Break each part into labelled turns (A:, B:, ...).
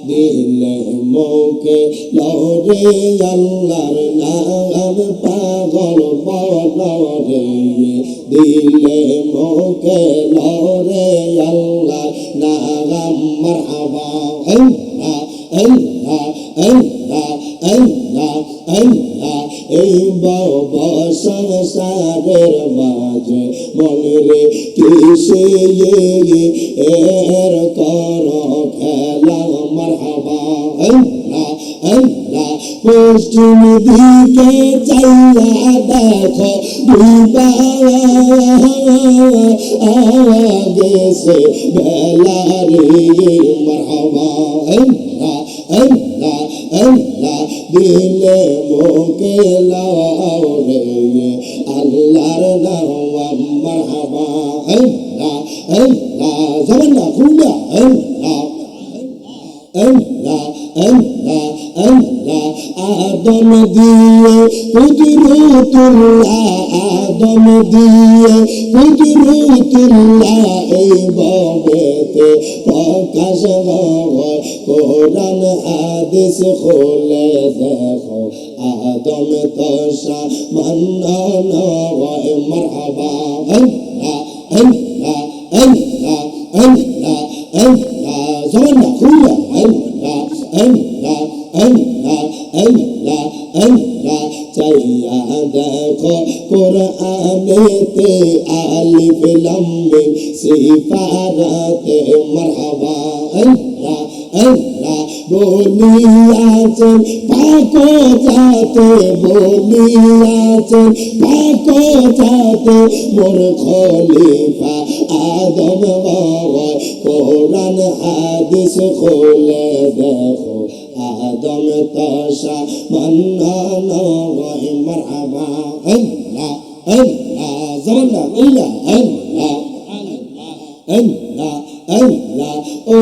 A: দিলে মোকে লরে আল্লাহর নাম পাগল বলরে দিলে মোকে লরে আল্লাহর নাম মারহাবা আল্লাহ আল্লাহ আল্লাহ আল্লাহ আল্লাহ এই বাবা সংসারের মাঝে মনরে কিসে এর কর খেলা মারহাবা আল্লাহ আল্লাহ পশ্চিম দিকে চাইয়া দেখো দুইবা গেছে বেলা রে মারহাবা আল্লাহ আল্লাহ আল্লাহ দিলে মোকে লাও রে আল্লাহর নাম মারহাবা আল্লাহ আল্লাহ জবানটা খুলনা আল্লাহ আল্লাহ আল্লাহ আল্লাহ আদম দিয়ে কুদরতুল্লাহ আদম দিয়ে কুদরতুল্লাহ এই ববেতে প্রকাশ হয় কোরআন হাদিস খুলে দেখো আদম তোষা মন্নন হয় মারহাবা আল্লাহ আল্লাহ আল্লাহ আল্লাহ আল্লাহ জবানটা খুলনা আল্লাহ আল্লাহ আল্লাহ আল্লাহ আল্লাহ চাইয়া দেখো কোরআনেতে আলিফ লাম মিম সিফারাতে মারহাবা আল্লাহ আল্লাহ বলিয়াছেন পাক জাতে বলিয়াছেন পাক জাতে মোর খলিফা আদম হয় কোরআন হাদিস খুলে দেখো আদম তোষা মন্নন হয় মারহাবা আল্লাহ আল্লাহ জবানটা আল্লাহ আল্লাহ আল্লাহ আল্লাহ ও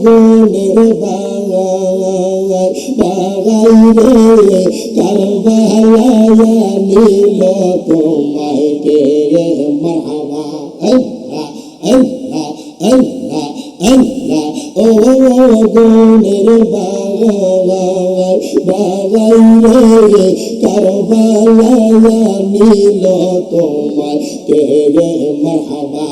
A: গুণের বাগাই বাগাই রে কারবালায়া নীল তোমায় কে মারহাবা আল্লাহ আল্লাহ আল্লাহ আল্লাহ ও গুণের বাগাই বাগাই রে কারবালায়া নীল তোমায় কে মারহাবা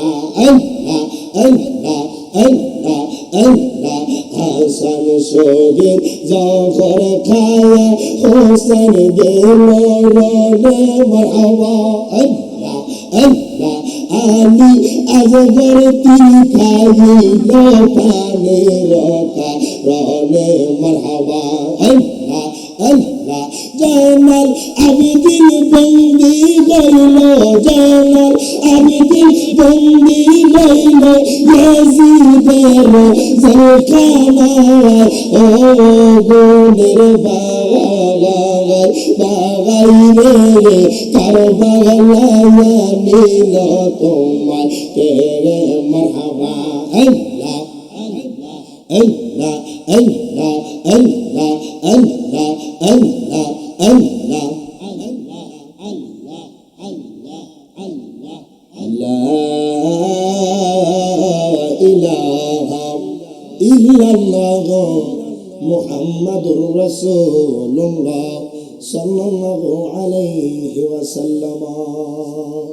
A: আল্লাহ আল্লাহ আল্লাহ আল্লাহ হাসান শহীদ জহর খায়া হোসেন গেল রনে মারহাবা আল্লাহ আল্লাহ আলী আজগর তীর খাইল পানের কারণে মারহাবা আল্লাহ আল্লাহ জানাল আবিদিন বন্দি গইল জানাল আবিদিন বন্দি গইল ইয়াজিদের জলখানা ও গুণের বাগাই বাগাই রে কারবালায়া নীল তোমায় কে মারহাবা আল্লাহ আল্লাহ আল্লাহ আল্লাহ আল্লাহ আল্লাহ আল্লাহ আল্লাহ আল্লাহ আল্লাহ আল্লাহ লা ইলাহা ইল্লাল্লাহ মুহাম্মাদুর রাসূলুল্লাহ সাল্লাল্লাহু আলাইহি ওয়াসাল্লাম।